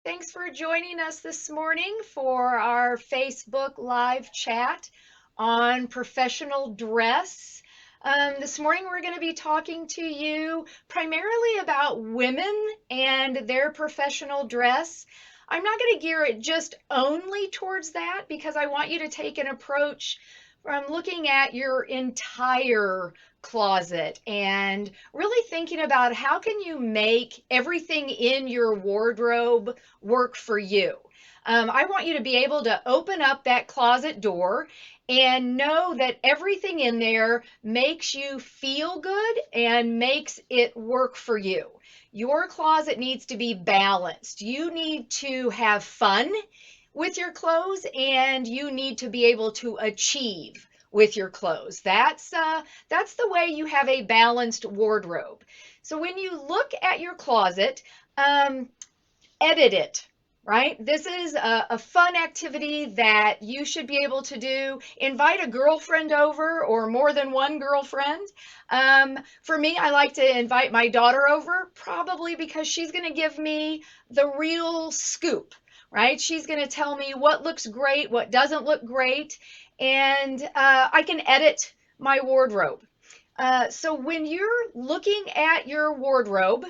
Thanks for joining us this morning for our Facebook live chat on professional dress. This morning we're going to be talking to you primarily about women and their professional dress. I'm not going to gear it just only towards that because I want you to take an approach from looking at your entire closet and really thinking about how can you make everything in your wardrobe work for you. I want you to be able to open up that closet door and know that everything in there makes you feel good and makes it work for you. Your closet needs to be balanced. You need to have fun with your clothes and you need to be able to achieve with your clothes. That's the way you have a balanced wardrobe. So when you look at your closet, edit it, right? This is a fun activity that you should be able to do. Invite a girlfriend over or more than one girlfriend. For me, I like to invite my daughter over, probably because she's going to give me the real scoop, right? She's going to tell me what looks great, what doesn't look great, and I can edit my wardrobe. So when you're looking at your wardrobe,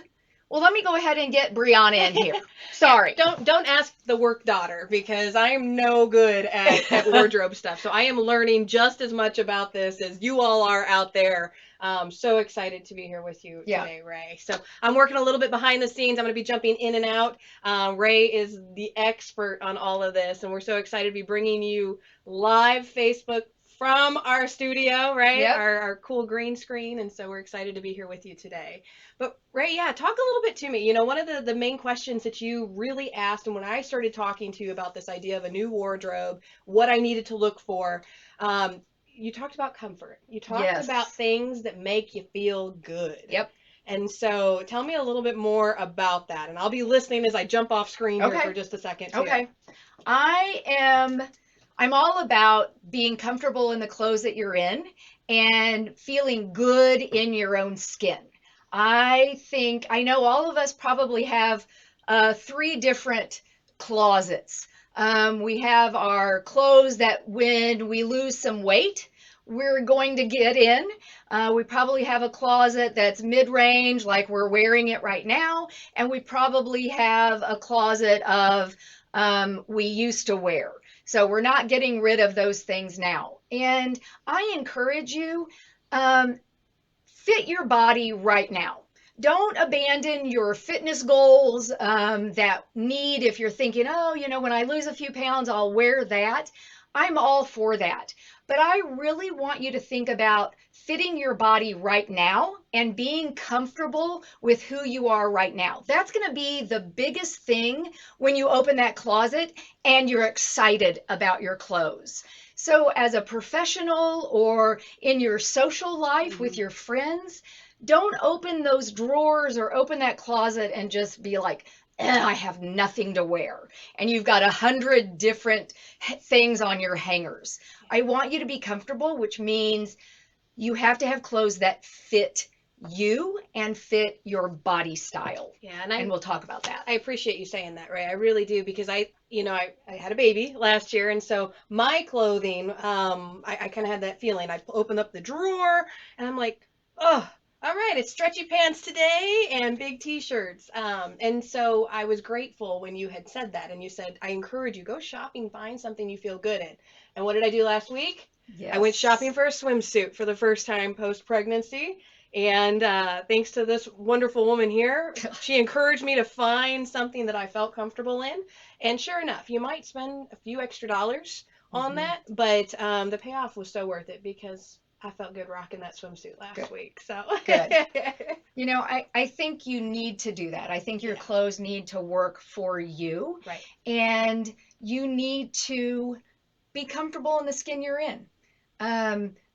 well, let me go ahead and get Brianna in here. Sorry. Don't ask the work daughter because I am no good at wardrobe stuff. So I am learning just as much about this as you all are out there. So excited to be here with you today, Ray. So I'm working a little bit behind the scenes. I'm going to be jumping in and out. Ray is the expert on all of this, and we're so excited to be bringing you live Facebook from our studio, right? Yep. Our cool green screen. And so we're excited to be here with you today. But Ray, yeah, talk a little bit to me. You know, one of the main questions that you really asked, and when I started talking to you about this idea of a new wardrobe, what I needed to look for, you talked about comfort. You talked about things that make you feel good. Yep. And so tell me a little bit more about that. And I'll be listening as I jump off screen here for just a second too. Okay. I'm all about being comfortable in the clothes that you're in and feeling good in your own skin. I know all of us probably have three different closets. We have our clothes that when we lose some weight, we're going to get in. We probably have a closet that's mid-range, like we're wearing it right now, and we probably have a closet of we used to wear. So we're not getting rid of those things now. And I encourage you, fit your body right now. Don't abandon your fitness goals that need, if you're thinking, oh, when I lose a few pounds, I'll wear that. I'm all for that. But I really want you to think about fitting your body right now and being comfortable with who you are right now. That's going to be the biggest thing when you open that closet and you're excited about your clothes. So as a professional or in your social life with your friends, don't open those drawers or open that closet and just be like, I have nothing to wear. And you've got 100 different things on your hangers. I want you to be comfortable, which means you have to have clothes that fit you and fit your body style. Yeah, and we'll talk about that. I appreciate you saying that, Ray. I really do, because I had a baby last year, and so my clothing, I kind of had that feeling. I opened up the drawer, and I'm like, oh, all right, it's stretchy pants today and big t-shirts. And so I was grateful when you had said that, and you said, I encourage you, go shopping, find something you feel good in. And what did I do last week? Yes. I went shopping for a swimsuit for the first time post-pregnancy. And thanks to this wonderful woman here, she encouraged me to find something that I felt comfortable in. And sure enough, you might spend a few extra dollars on that, but the payoff was so worth it because I felt good rocking that swimsuit last week. So good. I think you need to do that. I think your clothes need to work for you. Right. And you need to be comfortable in the skin you're in.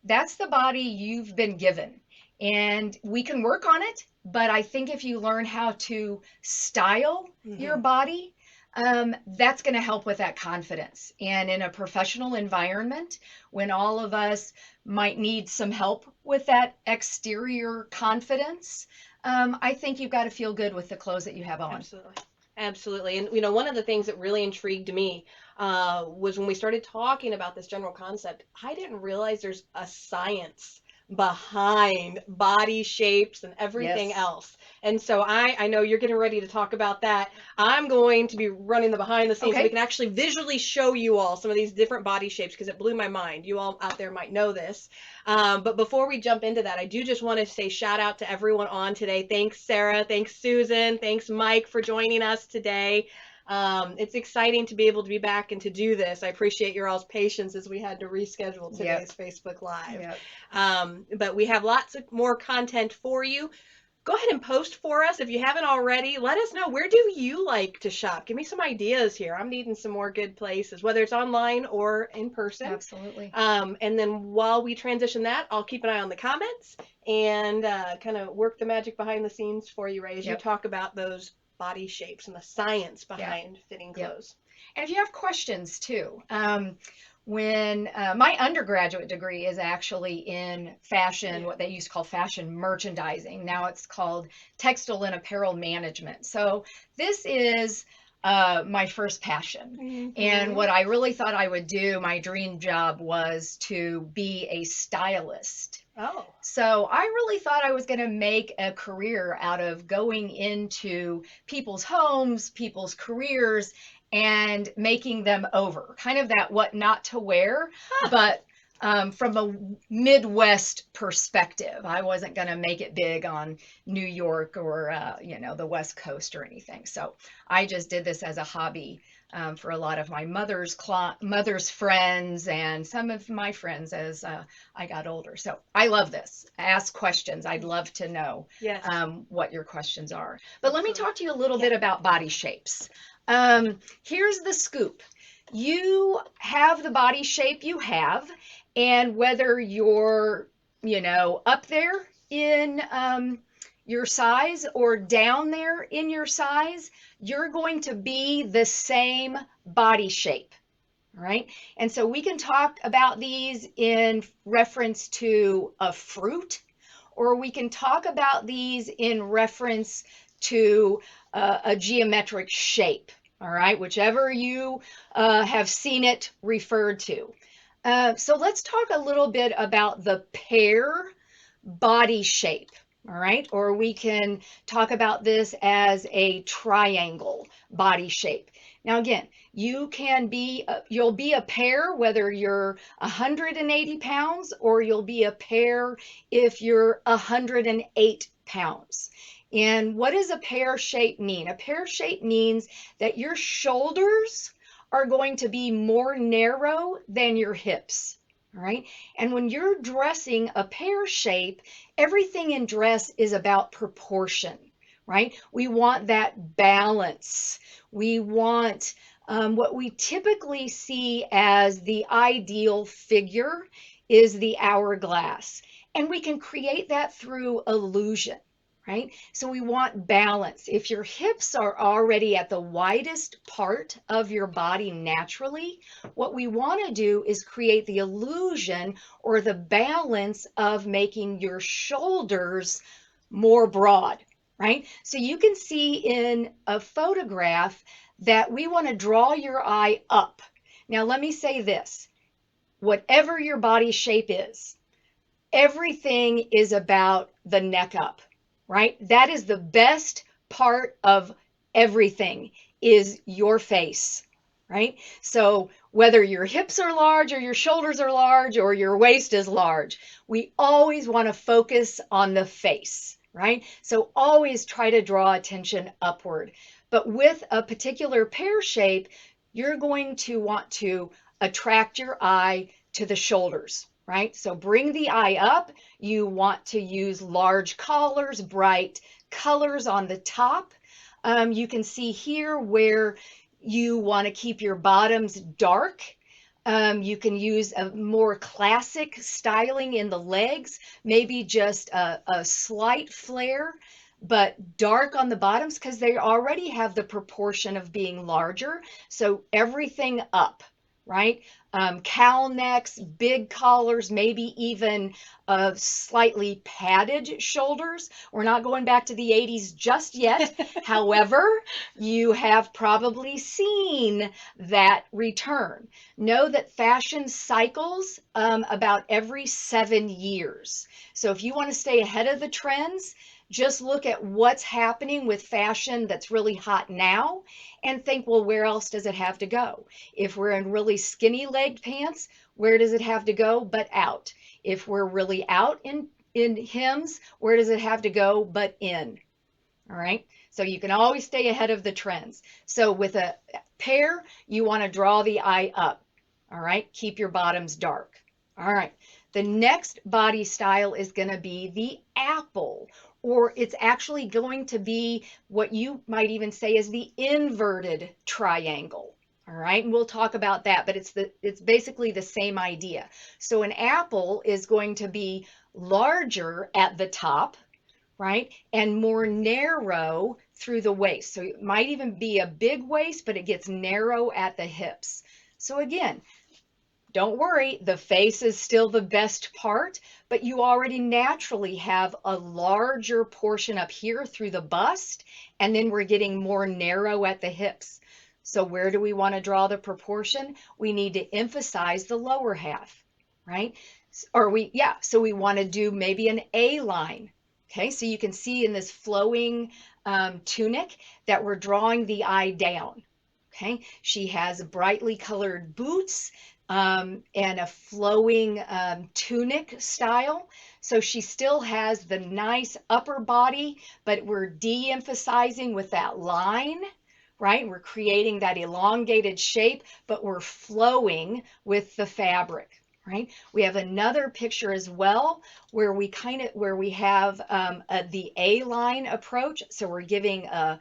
That's the body you've been given. And we can work on it, but I think if you learn how to style your body, that's going to help with that confidence. And in a professional environment, when all of us might need some help with that exterior confidence, I think you've got to feel good with the clothes that you have on. Absolutely. Absolutely. And, one of the things that really intrigued me was when we started talking about this general concept, I didn't realize there's a science behind body shapes and everything Yes. else. And so I know you're getting ready to talk about that. I'm going to be running the behind the scenes so we can actually visually show you all some of these different body shapes because it blew my mind. You all out there might know this. But before we jump into that, I do just want to say shout out to everyone on today. Thanks, Sarah. Thanks, Susan. Thanks, Mike, for joining us today. It's exciting to be able to be back and to do this. I appreciate your all's patience as we had to reschedule today's Facebook Live. But we have lots of more content for you. Go ahead and post for us if you haven't already. Let us know, where do you like to shop? Give me some ideas here. I'm needing some more good places, whether it's online or in person. Absolutely. And then while we transition that, I'll keep an eye on the comments and kind of work the magic behind the scenes for you, Ray, as you talk about those body shapes and the science behind fitting clothes. And if you have questions too, when my undergraduate degree is actually in fashion, what they used to call fashion merchandising. Now it's called textile and apparel management. So this is my first passion. And what I really thought I would do, my dream job, was to be a stylist. Oh. So I really thought I was going to make a career out of going into people's homes, people's careers, and making them over. Kind of that what not to wear, but from a Midwest perspective. I wasn't going to make it big on New York or, the West Coast or anything. So I just did this as a hobby. For a lot of my mother's friends and some of my friends as I got older. So I love this. Ask questions. I'd love to know what your questions are. But let me talk to you a little bit about body shapes. Here's the scoop. You have the body shape you have, and whether you're, up there in your size or down there in your size, you're going to be the same body shape. All right. And so we can talk about these in reference to a fruit, or we can talk about these in reference to a geometric shape. All right. Whichever you have seen it referred to. So let's talk a little bit about the pear body shape. All right, or we can talk about this as a triangle body shape. Now again, you'll be a pear whether you're 180 pounds or you'll be a pear if you're 108 pounds. And what does a pear shape mean? A pear shape means that your shoulders are going to be more narrow than your hips. All right. And when you're dressing a pear shape, everything in dress is about proportion, right? We want that balance. We want what we typically see as the ideal figure is the hourglass. And we can create that through illusion. Right? So we want balance. If your hips are already at the widest part of your body naturally, what we want to do is create the illusion or the balance of making your shoulders more broad, right? So you can see in a photograph that we want to draw your eye up. Now let me say this, whatever your body shape is, everything is about the neck up. Right? That is the best part of everything is your face, right? So whether your hips are large or your shoulders are large or your waist is large, we always want to focus on the face, right? So always try to draw attention upward. But with a particular pear shape, you're going to want to attract your eye to the shoulders. Right? So bring the eye up. You want to use large collars, bright colors on the top. You can see here where you want to keep your bottoms dark. You can use a more classic styling in the legs, maybe just a slight flare, but dark on the bottoms because they already have the proportion of being larger. So everything up. right? Cowl necks, big collars, maybe even slightly padded shoulders. We're not going back to the 80s just yet. However, you have probably seen that return. Know that fashion cycles about every 7 years. So if you want to stay ahead of the trends, just look at what's happening with fashion that's really hot now and think, well, where else does it have to go? If we're in really skinny legged pants, where does it have to go but out? If we're really out in hems, where does it have to go but in? All right. So you can always stay ahead of the trends. So with a pair, you want to draw the eye up. All right. Keep your bottoms dark. All right. The next body style is going to be the apple, or it's actually going to be what you might even say is the inverted triangle. All right, and we'll talk about that, but it's basically the same idea. So an apple is going to be larger at the top, right? And more narrow through the waist. So it might even be a big waist, but it gets narrow at the hips. So again, don't worry, the face is still the best part, but you already naturally have a larger portion up here through the bust, and then we're getting more narrow at the hips. So where do we want to draw the proportion? We need to emphasize the lower half, right? So we want to do maybe an A line. Okay, so you can see in this flowing tunic that we're drawing the eye down. Okay, she has brightly colored boots and a flowing tunic style. So she still has the nice upper body, but we're de-emphasizing with that line, right? We're creating that elongated shape, but we're flowing with the fabric. Right. We have another picture as well where we have the A line approach. So we're giving a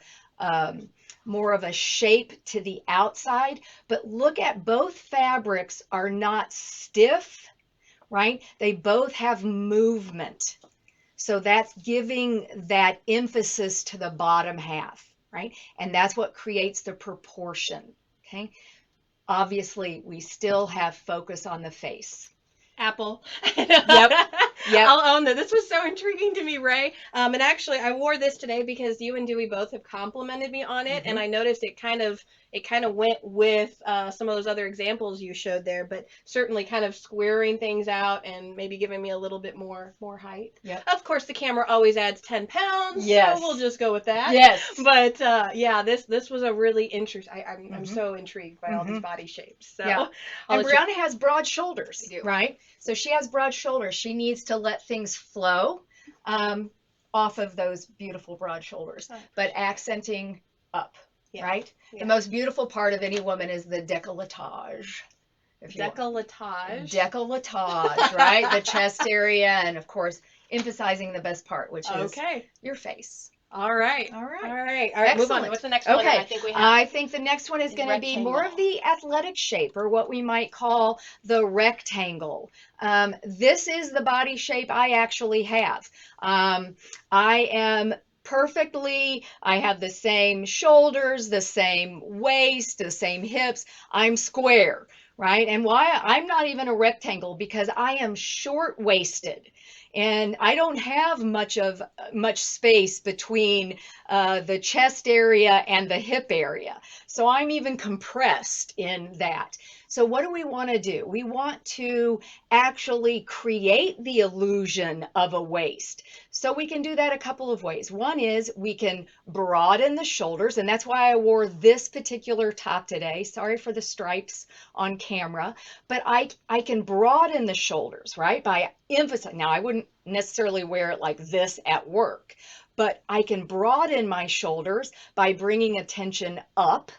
more of a shape to the outside, but look at both fabrics are not stiff, right? They both have movement. So that's giving that emphasis to the bottom half, right? And that's what creates the proportion, okay? Obviously, we still have focus on the face. Apple. Yep. I'll own that. This was so intriguing to me, Ray. And actually, I wore this today because you and Dewey both have complimented me on it, and I noticed it kind of went with some of those other examples you showed there, but certainly kind of squaring things out and maybe giving me a little bit more height. Yep. Of course, the camera always adds 10 pounds, yes. So we'll just go with that. Yes. But yeah, this was a really interesting. I'm so intrigued by all these body shapes. So yeah. And Brianna has broad shoulders, right? So she has broad shoulders. She needs to let things flow off of those beautiful broad shoulders, but accenting up, right? Yeah. The most beautiful part of any woman is the décolletage. Décolletage, right? The chest area, and of course, emphasizing the best part, which is your face. All right. Excellent. Move on. What's the next one? I think the next one is going to be more of the athletic shape, or what we might call the rectangle. This is the body shape I actually have. I am I have the same shoulders, the same waist, the same hips. I'm square, right? And why I'm not even a rectangle, because I am short-waisted. And I don't have much space between the chest area and the hip area. So I'm even compressed in that. So what do we want to do? We want to actually create the illusion of a waist. So we can do that a couple of ways. One is we can broaden the shoulders, and that's why I wore this particular top today. Sorry for the stripes on camera, but I can broaden the shoulders, right? By emphasizing. Now, I wouldn't necessarily wear it like this at work, but I can broaden my shoulders by bringing attention up.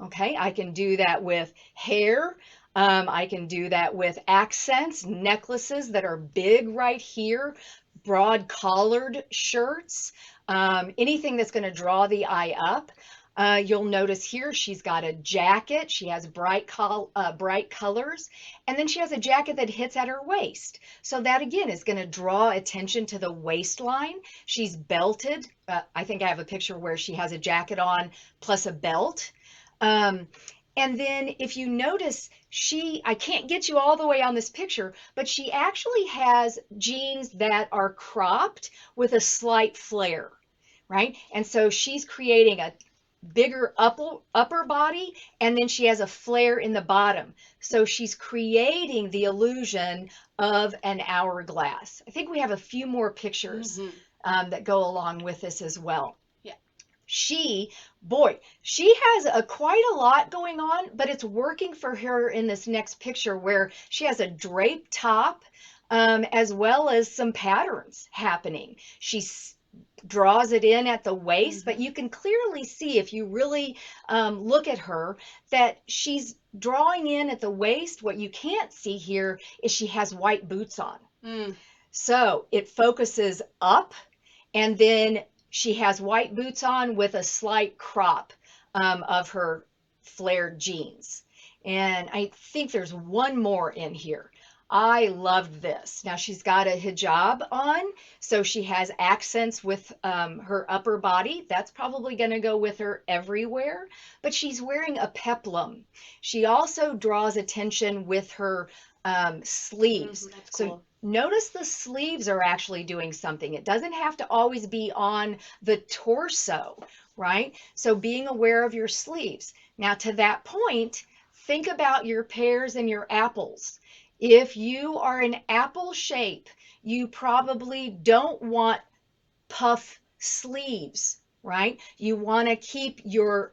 Okay, I can do that with hair. I can do that with accents, necklaces that are big right here, broad collared shirts, anything that's going to draw the eye up. You'll notice here she's got a jacket. She has bright colors, and then she has a jacket that hits at her waist. So that again is going to draw attention to the waistline. She's belted. I think I have a picture where she has a jacket on plus a belt. And then if you notice, I can't get you all the way on this picture, but she actually has jeans that are cropped with a slight flare, right? And so she's creating a bigger upper body, and then she has a flare in the bottom. So she's creating the illusion of an hourglass. I think we have a few more pictures that go along with this as well. She has quite a lot going on, but it's working for her in this next picture where she has a draped top, as well as some patterns happening. She draws it in at the waist, but you can clearly see if you really look at her that she's drawing in at the waist. What you can't see here is she has white boots on. So it focuses up, and then she has white boots on with a slight crop of her flared jeans. And I think there's one more in here. I loved this. Now she's got a hijab on, so she has accents with her upper body. That's probably going to go with her everywhere, but she's wearing a peplum. She also draws attention with her sleeves. That's so cool. Notice the sleeves are actually doing something. It doesn't have to always be on the torso, right? So being aware of your sleeves. Now to that point, think about your pears and your apples. If you are an apple shape, you probably don't want puff sleeves, right? You want to keep your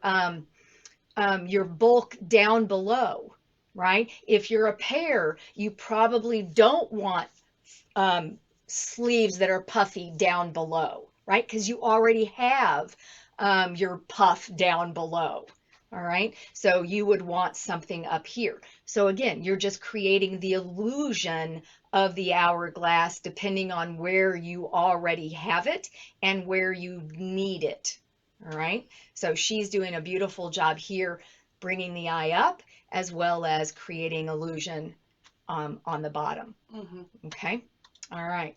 bulk down below, right? If you're a pear, you probably don't want sleeves that are puffy down below, right? Because you already have your puff down below. All right, so you would want something up here. So again, you're just creating the illusion of the hourglass depending on where you already have it and where you need it. All right, so she's doing a beautiful job here bringing the eye up as well as creating illusion on the bottom. Okay. All right.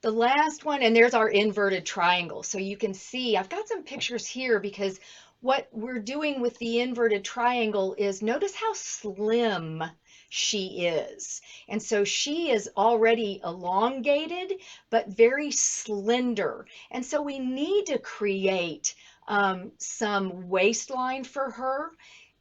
The last one, and there's our inverted triangle. So you can see, I've got some pictures here because what we're doing with the inverted triangle is notice how slim she is. And so she is already elongated, but very slender. And so we need to create some waistline for her.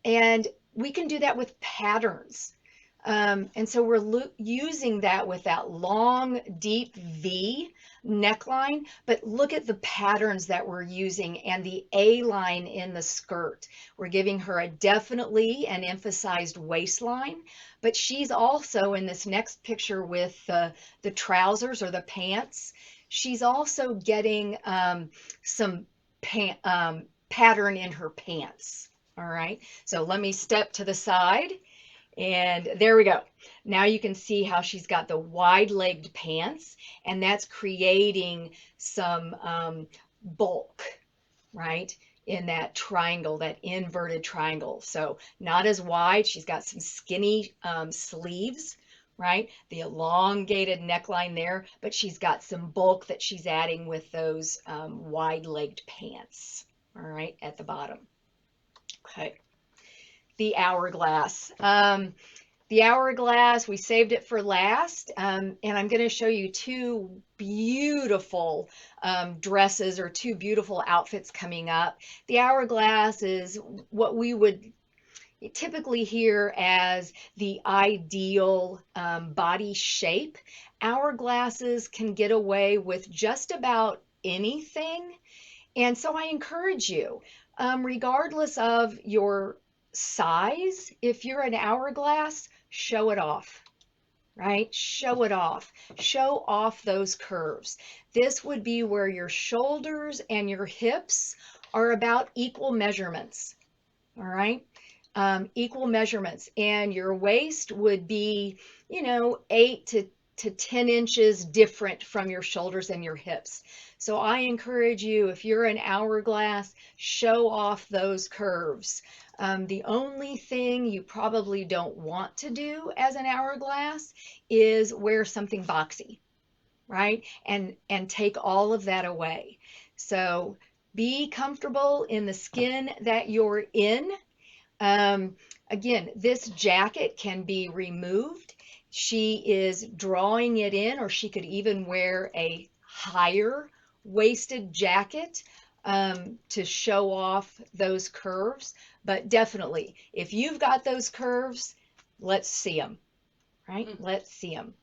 And we can do that with patterns. And so we're using that with that long, deep V neckline, but look at the patterns that we're using and the A-line in the skirt. We're giving her a definitely an emphasized waistline, but she's also in this next picture with the trousers or the pants. She's also getting some pattern in her pants. All right, so let me step to the side. And there we go. Now you can see how she's got the wide-legged pants, and that's creating some bulk, right, in that triangle, that inverted triangle. So not as wide. She's got some skinny sleeves, right? The elongated neckline there, but she's got some bulk that she's adding with those wide-legged pants, all right, at the bottom. Okay. The hourglass. The hourglass, we saved it for last, and I'm going to show you two beautiful dresses or two beautiful outfits coming up. The hourglass is what we would typically hear as the ideal body shape. Hourglasses can get away with just about anything, and so I encourage you, regardless of your size, if you're an hourglass, show it off, right? Show it off. Show off those curves. This would be where your shoulders and your hips are about equal measurements, all right? Equal measurements. And your waist would be, 8 to 10 inches different from your shoulders and your hips. So I encourage you, if you're an hourglass, show off those curves. The only thing you probably don't want to do as an hourglass is wear something boxy, right? And take all of that away. So be comfortable in the skin that you're in. Again, this jacket can be removed. She is drawing it in, or she could even wear a higher waisted jacket to show off those curves. But definitely, if you've got those curves, let's see them, right? Let's see them.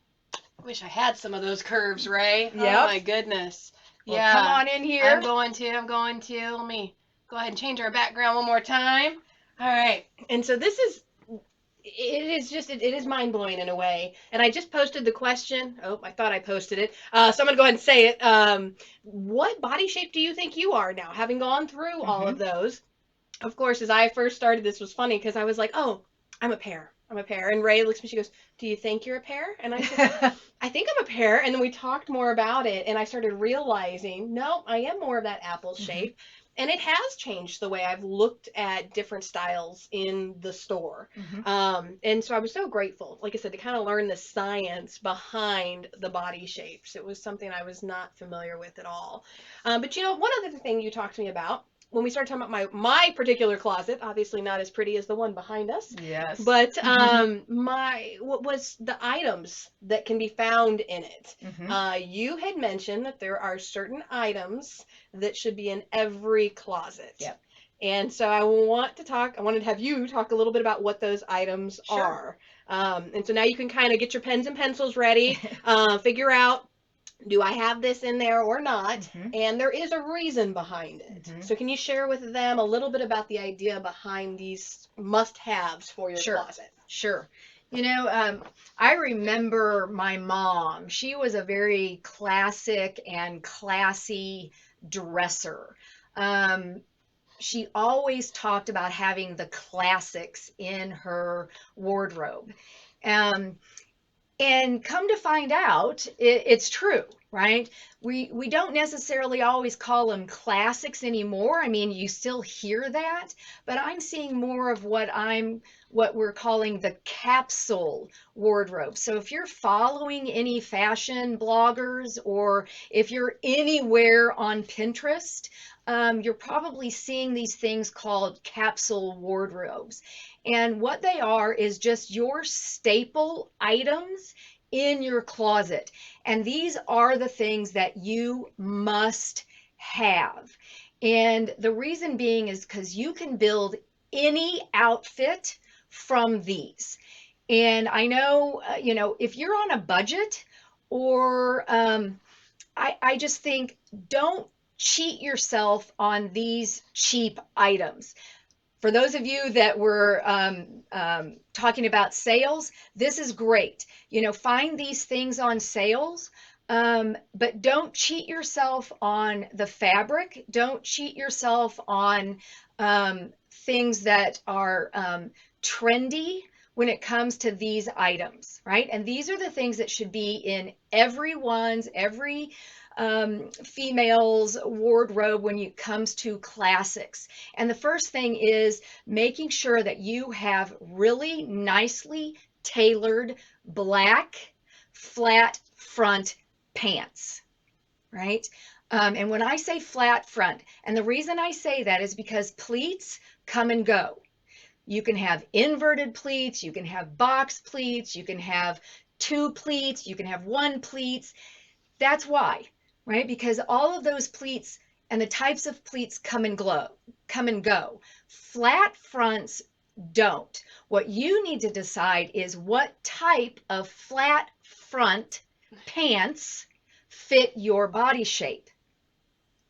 Wish I had some of those curves, Ray. Yep. Oh my goodness. Well, yeah. Come on in here. I'm going to. Let me go ahead and change our background one more time. All right. And so this is, it is mind blowing in a way. And I just posted the question. Oh, I thought I posted it. So I'm going to go ahead and say it. What body shape do you think you are now, having gone through all of those? Of course, as I first started, this was funny because I was like, oh, I'm a pear. I'm a pear. And Ray looks at me, she goes, do you think you're a pear? And I said, I think I'm a pear. And then we talked more about it, and I started realizing, no, I am more of that apple shape. And it has changed the way I've looked at different styles in the store. And so I was so grateful, like I said, to kind of learn the science behind the body shapes. It was something I was not familiar with at all. But you know, one other thing you talked to me about, when we started talking about my particular closet, obviously not as pretty as the one behind us. Yes. But what was the items that can be found in it? You had mentioned that there are certain items that should be in every closet. Yep. And so I wanted to have you talk a little bit about what those items are. And so now you can kind of get your pens and pencils ready, figure out, do I have this in there or not? And there is a reason behind it. So can you share with them a little bit about the idea behind these must-haves for your closet? Sure. You know, I remember my mom. She was a very classic and classy dresser. She always talked about having the classics in her wardrobe. And come to find out, it's true, right? We don't necessarily always call them classics anymore. I mean, you still hear that, but I'm seeing more of what we're calling the capsule wardrobe. So if you're following any fashion bloggers, or if you're anywhere on Pinterest, you're probably seeing these things called capsule wardrobes. And what they are is just your staple items in your closet. And these are the things that you must have. And the reason being is because you can build any outfit from these. And I know, if you're on a budget, or I just think, don't cheat yourself on these cheap items. For those of you that were talking about sales, this is great. Find these things on sales, but don't cheat yourself on the fabric. Don't cheat yourself on things that are trendy when it comes to these items, right? And these are the things that should be in every female's wardrobe when it comes to classics. And the first thing is making sure that you have really nicely tailored black flat front pants, right? And when I say flat front, and the reason I say that is because pleats come and go. You can have inverted pleats, you can have box pleats, you can have two pleats, you can have one pleats. That's why, right? Because all of those pleats and the types of pleats come and go. Flat fronts don't. What you need to decide is what type of flat front pants fit your body shape,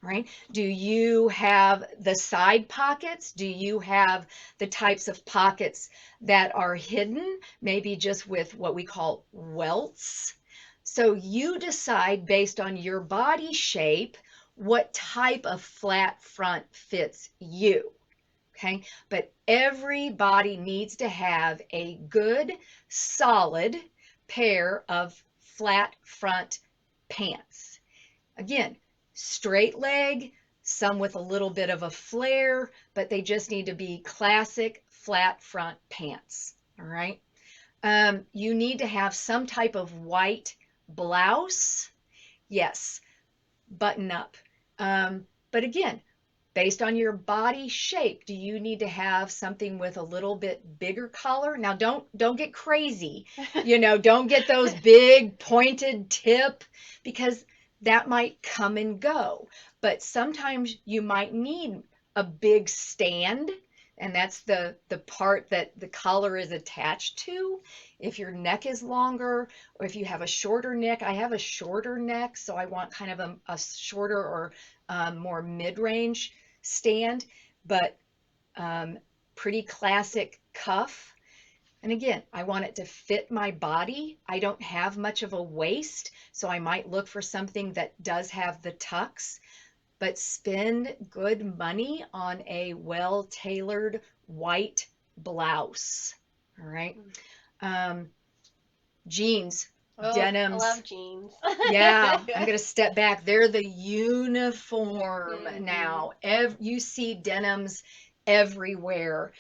right? Do you have the side pockets? Do you have the types of pockets that are hidden, maybe just with what we call welts? So you decide based on your body shape what type of flat front fits you, okay? But everybody needs to have a good, solid pair of flat front pants. Again, straight leg, some with a little bit of a flare, but they just need to be classic flat front pants, all right? You need to have some type of white blouse. Yes, button up. But again, based on your body shape, do you need to have something with a little bit bigger collar? Now, don't get crazy. Don't get those big pointed tip, because that might come and go. But sometimes you might need a big stand, and that's the part that the collar is attached to. If your neck is longer, or if you have a shorter neck. I have a shorter neck, so I want kind of a shorter or more mid-range stand, but pretty classic cuff. And again, I want it to fit my body. I don't have much of a waist, so I might look for something that does have the tucks, but spend good money on a well-tailored white blouse. All right. Jeans, denims. I love jeans. Yeah, I'm going to step back. They're the uniform now. You see denims everywhere.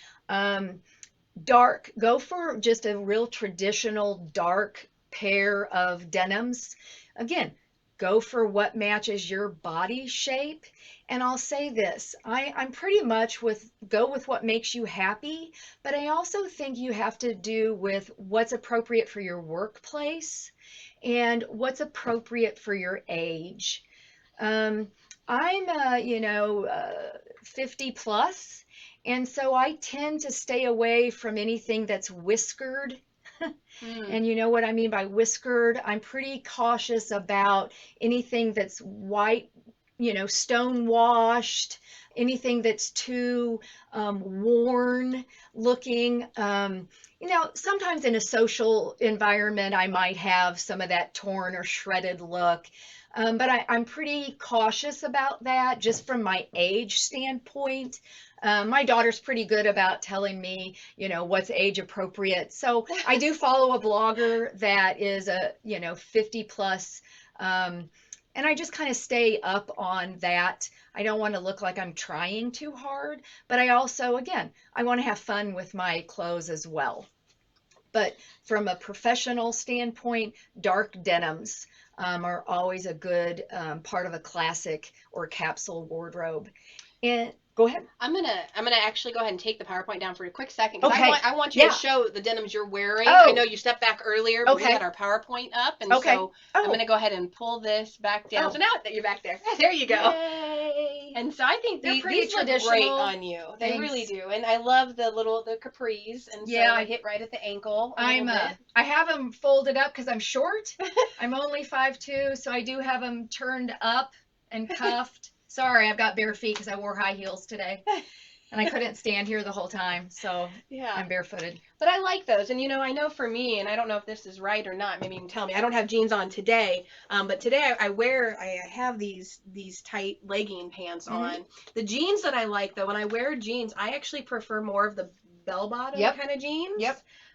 Dark, go for just a real traditional dark pair of denims. Again, go for what matches your body shape. And I'll say this, I'm pretty much go with what makes you happy, but I also think you have to do with what's appropriate for your workplace and what's appropriate for your age. I'm 50 plus, and so I tend to stay away from anything that's whiskered. And you know what I mean by whiskered? I'm pretty cautious about anything that's white, stone washed, anything that's too worn looking. Sometimes in a social environment, I might have some of that torn or shredded look. But I'm pretty cautious about that just from my age standpoint. My daughter's pretty good about telling me, what's age appropriate. So I do follow a blogger that is 50 plus. And I just kind of stay up on that. I don't want to look like I'm trying too hard, but I also, again, I want to have fun with my clothes as well. But from a professional standpoint, dark denims are always a good part of a classic or capsule wardrobe. And go ahead. I'm gonna actually go ahead and take the PowerPoint down for a quick second. Okay. I want you to show the denims you're wearing. Oh. I know you stepped back earlier, but we had our PowerPoint up, and so I'm gonna go ahead and pull this back down. So now that you're back there, there you go. Yay. And so I think these look great on you. They really do, and I love the capris, and so I hit right at the ankle. I have them folded up because I'm short. I'm only 5'2", so I do have them turned up and cuffed. Sorry, I've got bare feet because I wore high heels today. And I couldn't stand here the whole time, so I'm barefooted. But I like those, and I know for me, and I don't know if this is right or not, maybe you can tell me. I don't have jeans on today, but today I have these tight legging pants on. The jeans that I like, though, when I wear jeans, I actually prefer more of the bell-bottom kind of jeans.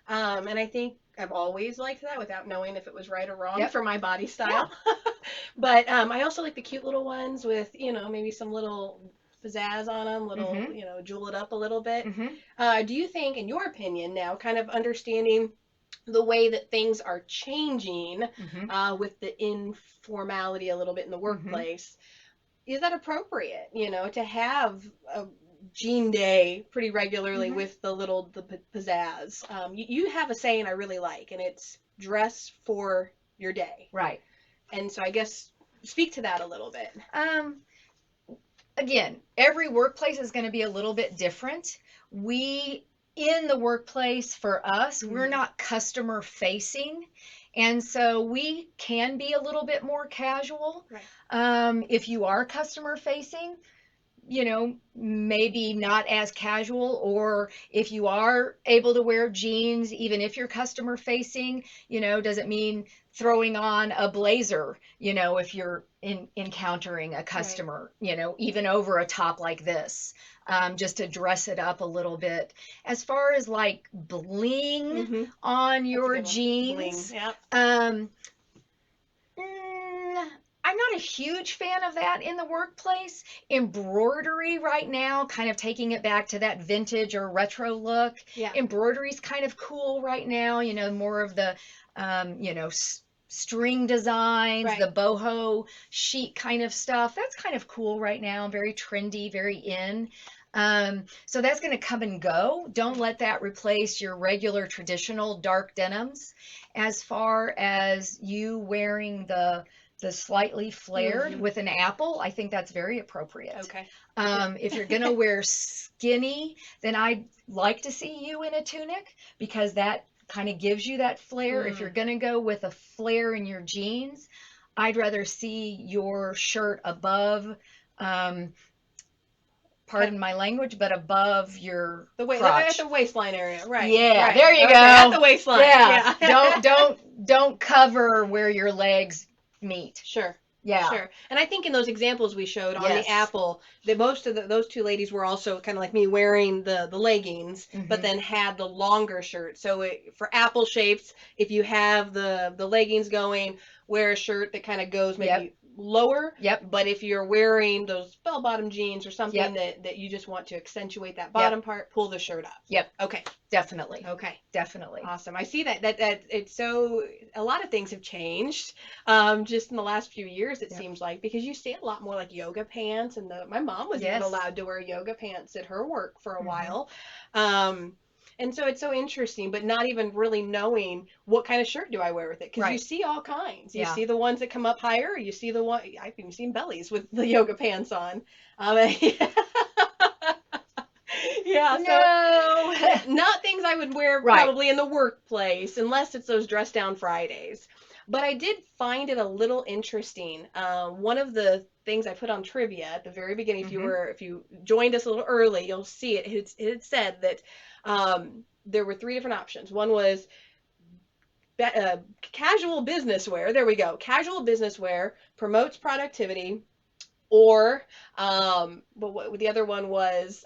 And I think I've always liked that without knowing if it was right or wrong for my body style. But I also like the cute little ones with, maybe some little pizzazz on them, jewel it up a little bit. Do you think, in your opinion now, kind of understanding the way that things are changing with the informality a little bit in the workplace, is that appropriate, to have a jean day pretty regularly with the pizzazz? You have a saying I really like, and it's dress for your day. Right. And so I guess speak to that a little bit. Again, every workplace is going to be a little bit different. In the workplace, for us, we're not customer facing. And so we can be a little bit more casual. Right. If you are customer facing, maybe not as casual, or if you are able to wear jeans, even if you're customer facing, doesn't mean throwing on a blazer, if you're encountering a customer, even over a top like this, just to dress it up a little bit. As far as like bling on your jeans, bling. I'm not a huge fan of that in the workplace. Embroidery right now, kind of taking it back to that vintage or retro look. Embroidery's kind of cool right now, more of the, string designs, Right. the boho chic kind of stuff. That's kind of cool right now, very trendy, very in. So that's going to come and go. Don't let that replace your regular traditional dark denims. As far as you wearing the slightly flared with an apple, I think that's very appropriate. Okay. If you're going to wear skinny, then I'd like to see you in a tunic because that kind of gives you that flare. If you're going to go with a flare in your jeans, I'd rather see your shirt above, pardon my language, but above your crotch. At the waistline area, right? Yeah, right. there you go. At the waistline. Yeah. don't cover where your legs meet. Sure. Yeah. Sure. And I think in those examples we showed on the apple, that most of those two ladies were also kind of like me wearing the leggings, but then had the longer shirt. So for apple shapes, if you have the leggings going, wear a shirt that kind of goes maybe lower. But if you're wearing those bell-bottom jeans or something that you just want to accentuate that bottom part, pull the shirt up. Okay. Definitely. Okay. Definitely. Awesome. I see that it's so, a lot of things have changed just in the last few years, it seems like, because you see a lot more like yoga pants, and my mom was even allowed to wear yoga pants at her work for a while. And so it's so interesting, but not even really knowing what kind of shirt do I wear with it, because you see all kinds. You see the ones that come up higher. You see the one, I've even seen bellies with the yoga pants on. Yeah, so not things I would wear probably in the workplace, unless it's those dress down Fridays. But I did find it a little interesting. One of the things I put on trivia at the very beginning, if you joined us a little early, you'll see it. It said that there were 3 different options. One was casual business wear. There we go. Casual business wear promotes productivity. Or, but what the other one was,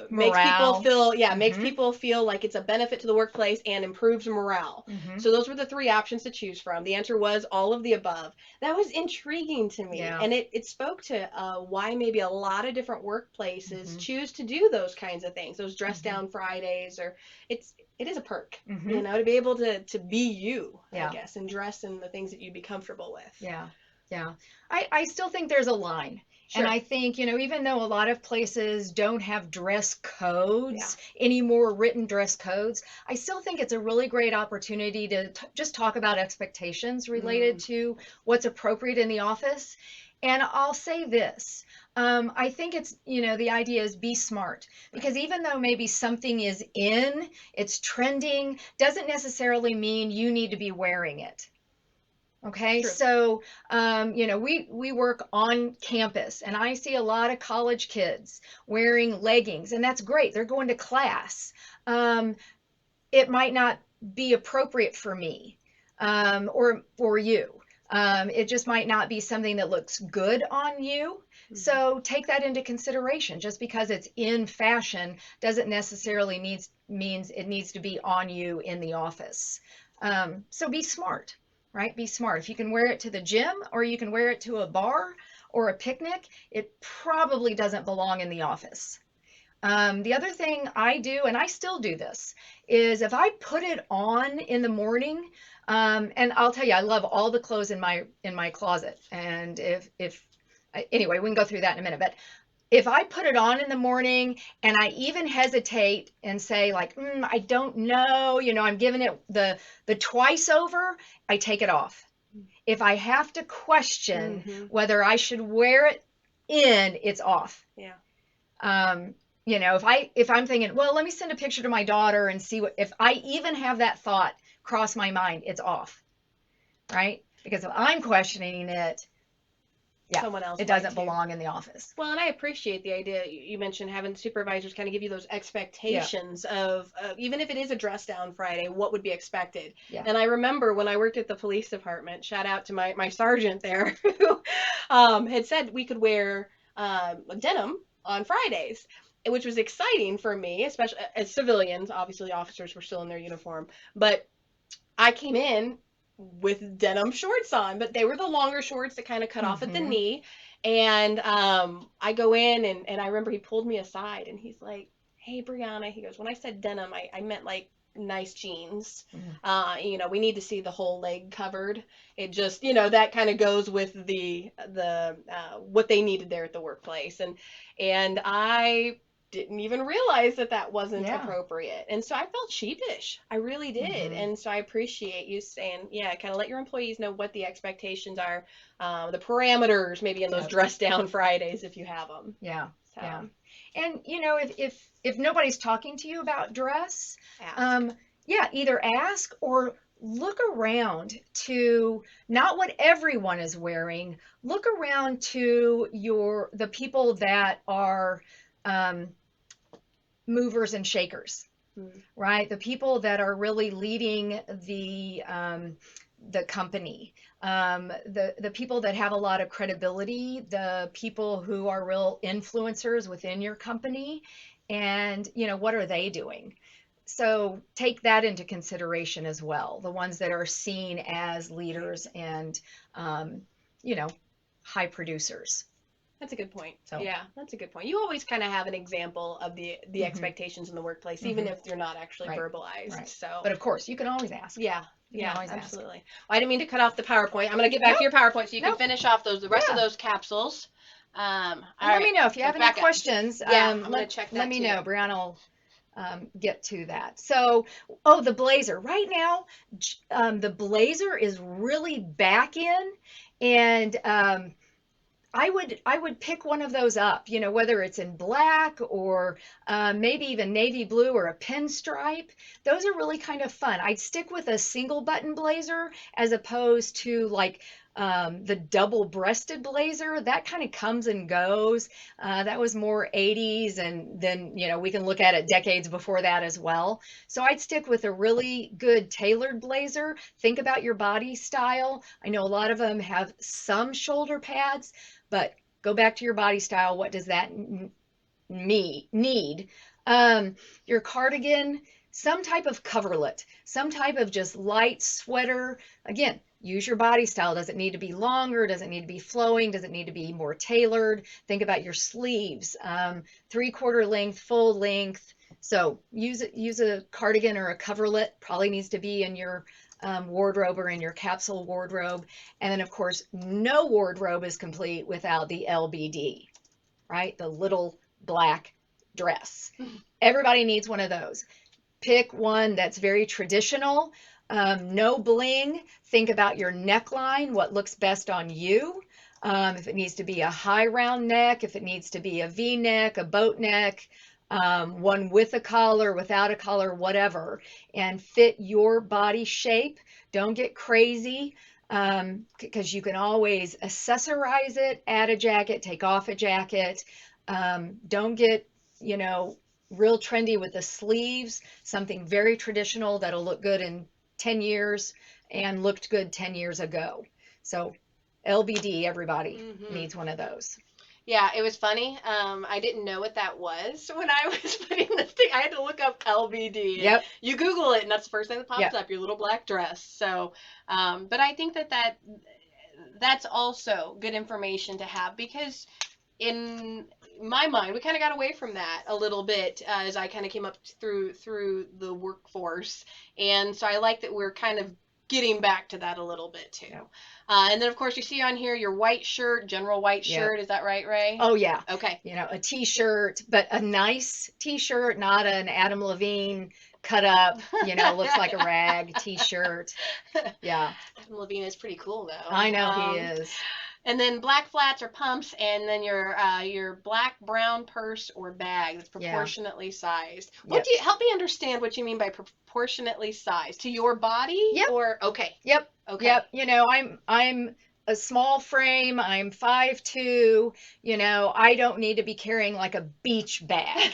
makes people feel, makes people feel like it's a benefit to the workplace and improves morale. So those were the 3 options to choose from. The answer was all of the above. That was intriguing to me. And it spoke to why maybe a lot of different workplaces choose to do those kinds of things, those dress down Fridays, or it is a perk, you know, to be able to be you, I guess, and dress in the things that you'd be comfortable with. Yeah. I still think there's a line. And I think, you know, even though a lot of places don't have dress codes, any more written dress codes, I still think it's a really great opportunity to just talk about expectations related to what's appropriate in the office. And I'll say this. I think it's, you know, the idea is be smart, because even though maybe something is in, it's trending, doesn't necessarily mean you need to be wearing it. Okay, so, you know, we work on campus, and I see a lot of college kids wearing leggings, and that's great. They're going to class. It might not be appropriate for me or for you. It just might not be something that looks good on you. So take that into consideration. Just because it's in fashion doesn't necessarily means it needs to be on you in the office. So be smart. Right? Be smart. If you can wear it to the gym, or you can wear it to a bar or a picnic, it probably doesn't belong in the office. The other thing I do, and I still do this, is if I put it on in the morning, and I'll tell you, I love all the clothes in my closet. And anyway, we can go through that in a minute, but if I put it on in the morning and I even hesitate and say like, I don't know, you know, I'm giving it the twice over, I take it off. If I have to question whether I should wear it in, it's off. You know, if I'm thinking, well, let me send a picture to my daughter and see if I even have that thought cross my mind, it's off. Right? Because if I'm questioning it, someone else it doesn't belong in the office. Well, and I appreciate the idea you mentioned, having supervisors kind of give you those expectations of even if it is a dress down Friday, what would be expected. And I remember when I worked at the police department, shout out to my sergeant there, who had said we could wear denim on Fridays, which was exciting for me, especially as civilians. Obviously, officers were still in their uniform, but I came in with denim shorts on, but they were the longer shorts that kind of cut off at the knee. And I go in, and I remember he pulled me aside and he's like, hey, Brianna, he goes, when I said denim, I meant like nice jeans. Mm-hmm. We need to see the whole leg covered. It just, that kind of goes with the what they needed there at the workplace. And I didn't even realize that wasn't Yeah. appropriate. And so I felt sheepish. I really did. Mm-hmm. And so I appreciate you saying, yeah, kind of let your employees know what the expectations are, the parameters, maybe in those Yep. dress down Fridays if you have them. Yeah. So Yeah. And if nobody's talking to you about dress, ask. yeah, either ask or look around to not what everyone is wearing. Look around to the people that are movers and shakers, right? The people that are really leading the company, the people that have a lot of credibility, the people who are real influencers within your company, and what are they doing? So take that into consideration as well. The ones that are seen as leaders and you know high producers. That's a good point. So Yeah, that's a good point. You always kind of have an example of the mm-hmm. expectations in the workplace, mm-hmm. even if they're not actually right. verbalized. Right. So, but of course, you can always ask. Yeah, yeah, absolutely. Well, I didn't mean to cut off the PowerPoint. I'm going to get back nope. to your PowerPoint so you nope. can finish off the rest of those capsules. And let me know if you have any questions. Yeah, I'm going to check that. Let me know. Brianna will get to that. So, the blazer. Right now, the blazer is really back in, and I would pick one of those up, whether it's in black or maybe even navy blue or a pinstripe. Those are really kind of fun. I'd stick with a single button blazer as opposed to like the double-breasted blazer. That kind of comes and goes. That was more 80s, and then we can look at it decades before that as well. So I'd stick with a really good tailored blazer. Think about your body style. I know a lot of them have some shoulder pads, but go back to your body style. What does that need? Your cardigan, some type of coverlet, some type of just light sweater. Again, use your body style. Does it need to be longer? Does it need to be flowing? Does it need to be more tailored? Think about your sleeves, 3/4 length, full length. So use a cardigan or a coverlet. Probably needs to be in your wardrobe or in your capsule wardrobe. And then, of course, no wardrobe is complete without the LBD, right? The little black dress. Everybody needs one of those. Pick one that's very traditional, no bling. Think about your neckline, what looks best on you. If it needs to be a high round neck, if it needs to be a V-neck, a boat neck, one with a collar, without a collar, whatever, and fit your body shape. Don't get crazy, because you can always accessorize it, add a jacket, take off a jacket. Don't get, real trendy with the sleeves. Something very traditional that'll look good in 10 years and looked good 10 years ago. So LBD, everybody needs one of those. Yeah, it was funny. I didn't know what that was when I was putting this thing. I had to look up LBD. Yep. You Google it, and that's the first thing that pops up, your little black dress. So, but I think that's also good information to have, because in my mind, we kind of got away from that a little bit as I kind of came up through the workforce. And so I like that we're kind of getting back to that a little bit too. Yep. And then, of course, you see on here your white shirt, general white shirt. Is that right, Ray? Oh, yeah. Okay. A t-shirt, but a nice t-shirt, not an Adam Levine cut up, looks like a rag t-shirt. Yeah. Adam Levine is pretty cool, though. I know he is. And then black flats or pumps, and then your black brown purse or bag that's proportionately sized. What do you help me understand what you mean by proportionately sized? To your body? Yep. Or okay. Yep. Okay. Yep. I'm a small frame. I'm 5'2". I don't need to be carrying like a beach bag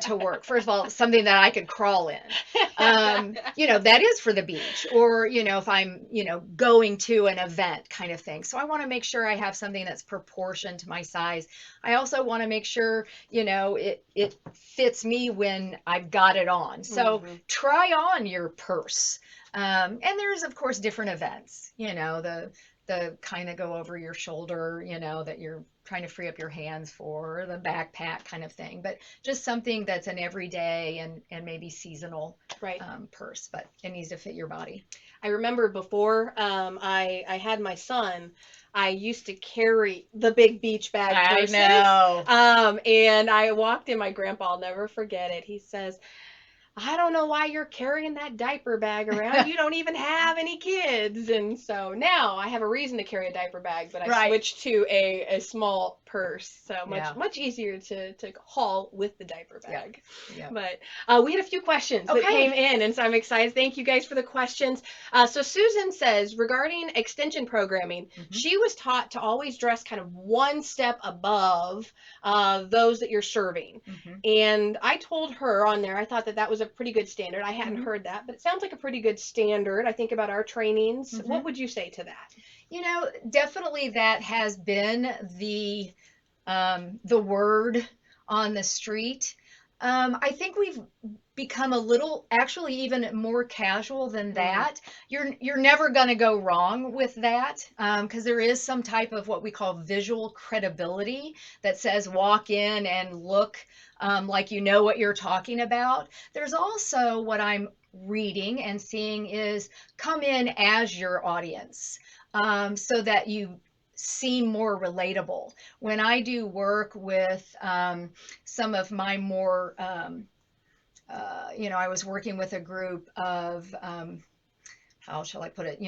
to work. First of all, something that I could crawl in. That is for the beach, or if I'm going to an event kind of thing. So I want to make sure I have something that's proportioned to my size. I also want to make sure it fits me when I've got it on. So try on your purse. And there's, of course, different events, the kind of go over your shoulder, that you're trying to free up your hands for the backpack kind of thing, but just something that's an everyday and maybe seasonal purse, but it needs to fit your body. I remember before I had my son, I used to carry the big beach bag purses. I know. And I walked in, my grandpa, I'll never forget it. He says, I don't know why you're carrying that diaper bag around. You don't even have any kids. And so now I have a reason to carry a diaper bag, but I switched to a small purse. So much easier to haul with the diaper bag. Yeah. But we had a few questions that came in, and so I'm excited. Thank you guys for the questions. So Susan says, regarding extension programming, she was taught to always dress kind of one step above those that you're serving. And I told her on there, I thought that was a pretty good standard. I hadn't heard that, but it sounds like a pretty good standard. I think about our trainings. What would you say to that? You know, definitely that has been the word on the street. I think we've become a little, actually even more casual than that. You're never going to go wrong with that, because there is some type of what we call visual credibility that says walk in and look like you know what you're talking about. There's also what I'm reading and seeing is come in as your audience, so that you seem more relatable. When I do work with some of my more, I was working with a group of, how shall I put it,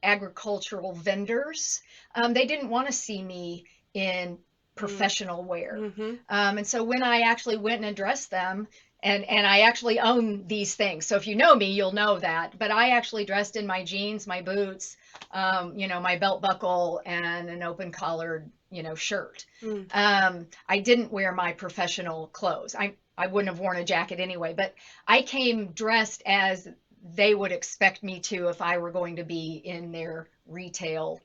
agricultural vendors. They didn't want to see me in professional wear. And so when I actually went and addressed them, and I actually own these things. So if you know me, you'll know that. But I actually dressed in my jeans, my boots, my belt buckle, and an open collared, shirt. I didn't wear my professional clothes. I wouldn't have worn a jacket anyway, but I came dressed as they would expect me to if I were going to be in their retail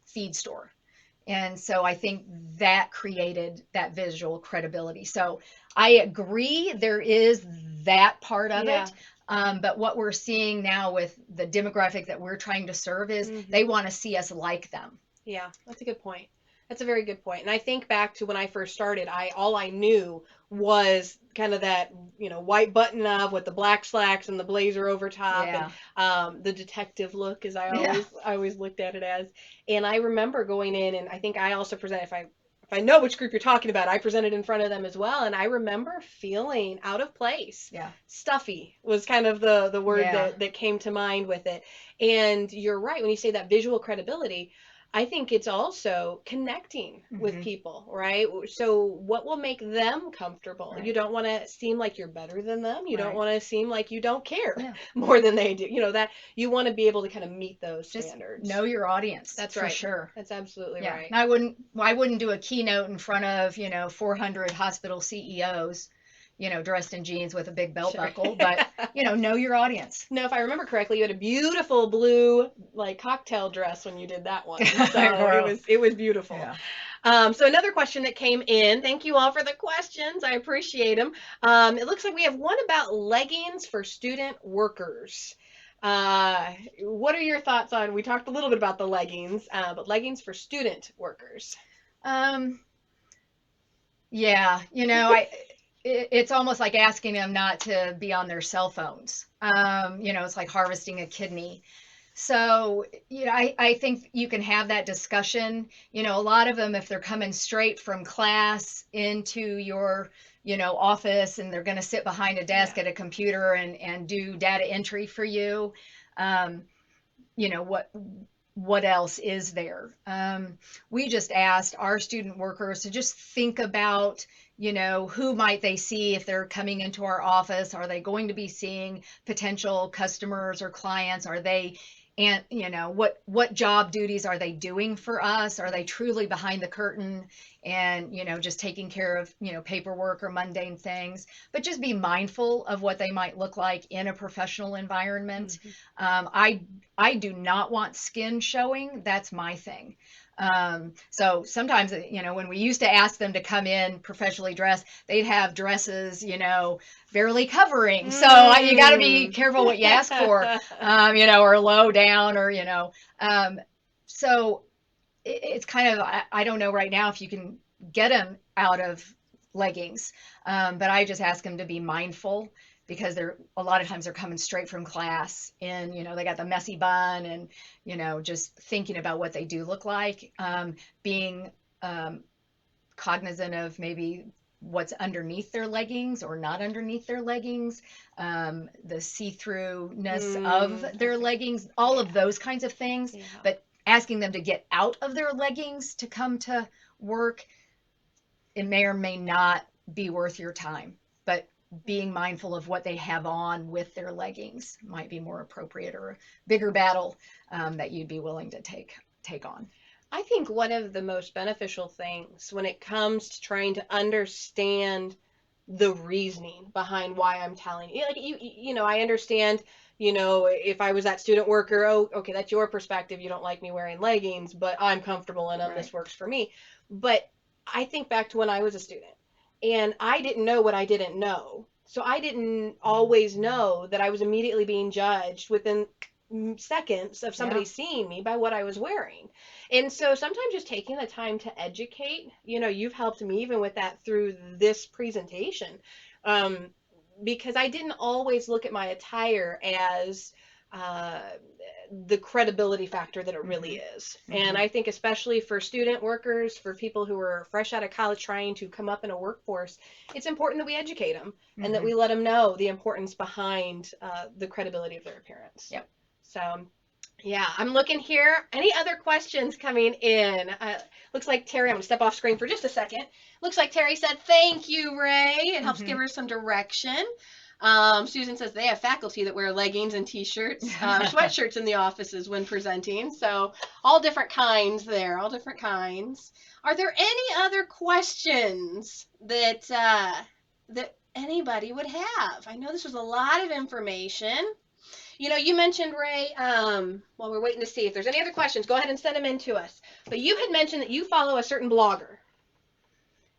feed store. And so I think that created that visual credibility. So I agree there is that part of it. But what we're seeing now with the demographic that we're trying to serve is they want to see us like them. Yeah, that's a good point. That's a very good point. And I think back to when I first started, all I knew was kind of that, white button up with the black slacks and the blazer over top, and the detective look, as I always looked at it as. And I remember going in, and I think I also presented, if I know which group you're talking about, I presented in front of them as well, and I remember feeling out of place. Stuffy was kind of the word that came to mind with it. And you're right, when you say that visual credibility, I think it's also connecting with people, right? So what will make them comfortable? You don't want to seem like you're better than them. You don't want to seem like you don't care more than they do. That you want to be able to kind of meet those standards. Know your audience. That's for right. Sure. That's absolutely right. I wouldn't do a keynote in front of, 400 hospital CEOs, dressed in jeans with a big belt buckle, but, know your audience. No, if I remember correctly, you had a beautiful blue, cocktail dress when you did that one. So it was beautiful. So another question that came in, thank you all for the questions. I appreciate them. It looks like we have one about leggings for student workers. What are your thoughts on, we talked a little bit about the leggings, but leggings for student workers? It's almost like asking them not to be on their cell phones. It's like harvesting a kidney. So, I think you can have that discussion. A lot of them, if they're coming straight from class into your, office, and they're going to sit behind a desk at a computer and do data entry for you, what else is there? We just asked our student workers to just think about, who might they see if they're coming into our office? Are they going to be seeing potential customers or clients? Are they, and what job duties are they doing for us? Are they truly behind the curtain and, just taking care of, paperwork or mundane things? But just be mindful of what they might look like in a professional environment. I do not want skin showing. That's my thing. So sometimes, when we used to ask them to come in professionally dressed, they'd have dresses, barely covering. So you got to be careful what you ask for, or low down, or, so it's kind of, I don't know right now if you can get them out of leggings, but I just ask them to be mindful, because they're a lot of times they're coming straight from class, and they got the messy bun, and just thinking about what they do look like, being cognizant of maybe what's underneath their leggings or not underneath their leggings, the see-throughness of their leggings, all of those kinds of things. But asking them to get out of their leggings to come to work, it may or may not be worth your time. But being mindful of what they have on with their leggings might be more appropriate, or a bigger battle that you'd be willing to take on. I think one of the most beneficial things when it comes to trying to understand the reasoning behind why I'm telling you, like I understand, if I was that student worker, oh, okay, that's your perspective. You don't like me wearing leggings, but I'm comfortable in them. Right. This works for me. But I think back to when I was a student, and I didn't know what I didn't know. So I didn't always know that I was immediately being judged within seconds of somebody seeing me by what I was wearing. And so sometimes just taking the time to educate, you've helped me even with that through this presentation, because I didn't always look at my attire as the credibility factor that it really is. And I think especially for student workers, for people who are fresh out of college trying to come up in a workforce, it's important that we educate them and that we let them know the importance behind the credibility of their appearance. Yep. So, yeah, I'm looking here. Any other questions coming in? Looks like Terry, I'm going to step off screen for just a second. Looks like Terry said, thank you, Ray. It helps give her some direction. Susan says they have faculty that wear leggings and t-shirts, sweatshirts in the offices when presenting. So all different kinds there, all different kinds. Are there any other questions that that anybody would have? I know this was a lot of information. You mentioned, Ray, while we're waiting to see if there's any other questions, go ahead and send them in to us. But you had mentioned that you follow a certain blogger,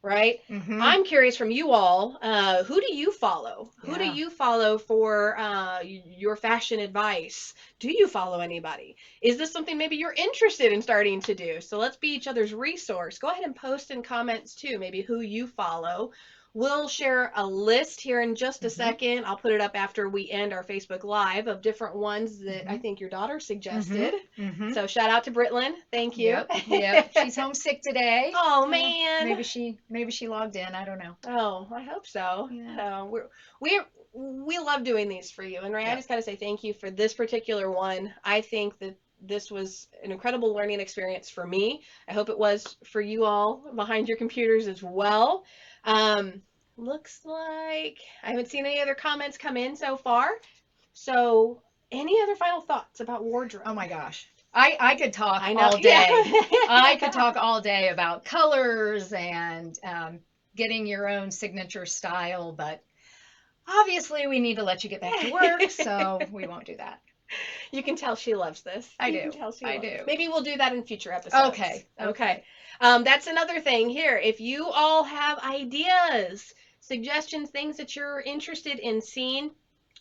right? I'm curious from you all, who do you follow? Who do you follow for your fashion advice? Do you follow anybody? Is this something maybe you're interested in starting to do? So let's be each other's resource. Go ahead and post in comments too, maybe who you follow. We'll share a list here in just a second. I'll put it up after we end our Facebook Live of different ones that I think your daughter suggested. So shout out to Britlin. Thank you. Yep. She's homesick today. Oh, man. Maybe she logged in. I don't know. Oh, I hope so. Yeah. We love doing these for you. And Ray, I just got to say thank you for this particular one. I think that this was an incredible learning experience for me. I hope it was for you all behind your computers as well. Looks like I haven't seen any other comments come in so far. So any other final thoughts about wardrobe? Oh my gosh. I could talk all day. I could talk all day about colors and getting your own signature style, but obviously we need to let you get back to work, so we won't do that. You can tell she loves this. I do. Maybe we'll do that in future episodes. Okay. That's another thing here. If you all have ideas, suggestions, things that you're interested in seeing,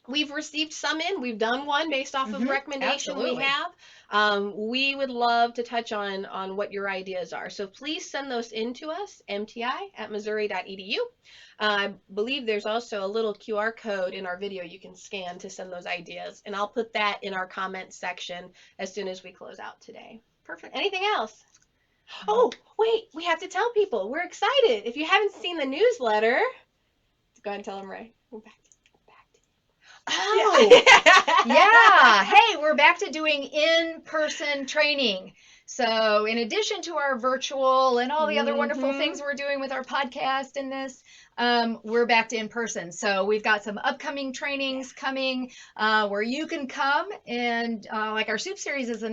we've received some in. We've done one based off of recommendation we have. We would love to touch on what your ideas are. So please send those in to us, mti@missouri.edu. I believe there's also a little QR code in our video you can scan to send those ideas. And I'll put that in our comments section as soon as we close out today. Perfect. Anything else? Oh, wait, we have to tell people. We're excited. If you haven't seen the newsletter, go ahead and tell them, Ray. We're back to Oh, yeah. Hey, we're back to doing in-person training. So in addition to our virtual and all the other wonderful things we're doing with our podcast and this, we're back to in-person. So we've got some upcoming trainings coming where you can come, and like our soup series is the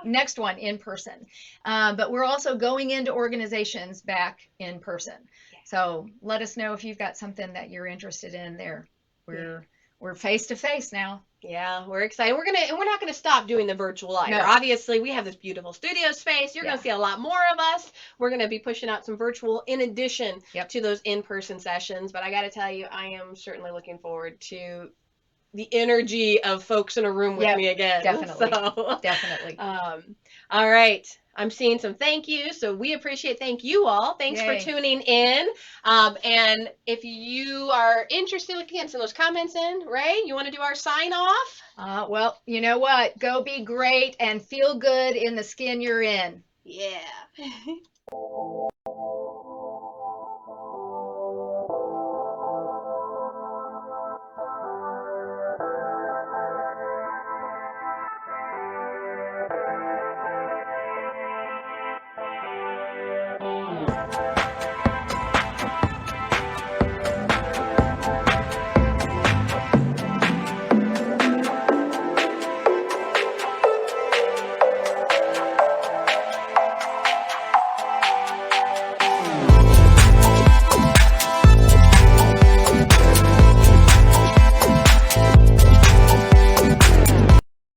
next one in person. But we're also going into organizations back in person. So let us know if you've got something that you're interested in there. We're face to face now. Yeah, we're excited. We're not gonna stop doing the virtual either. No. Obviously, we have this beautiful studio space. You're gonna see a lot more of us. We're gonna be pushing out some virtual in addition to those in-person sessions. But I gotta tell you, I am certainly looking forward to the energy of folks in a room with me again. Definitely. So, Definitely. All right. I'm seeing some thank yous, so we appreciate thank you all. Thanks for tuning in. And if you are interested, looking at some of those comments in, Ray, you want to do our sign off? Well, you know what? Go be great and feel good in the skin you're in. Yeah.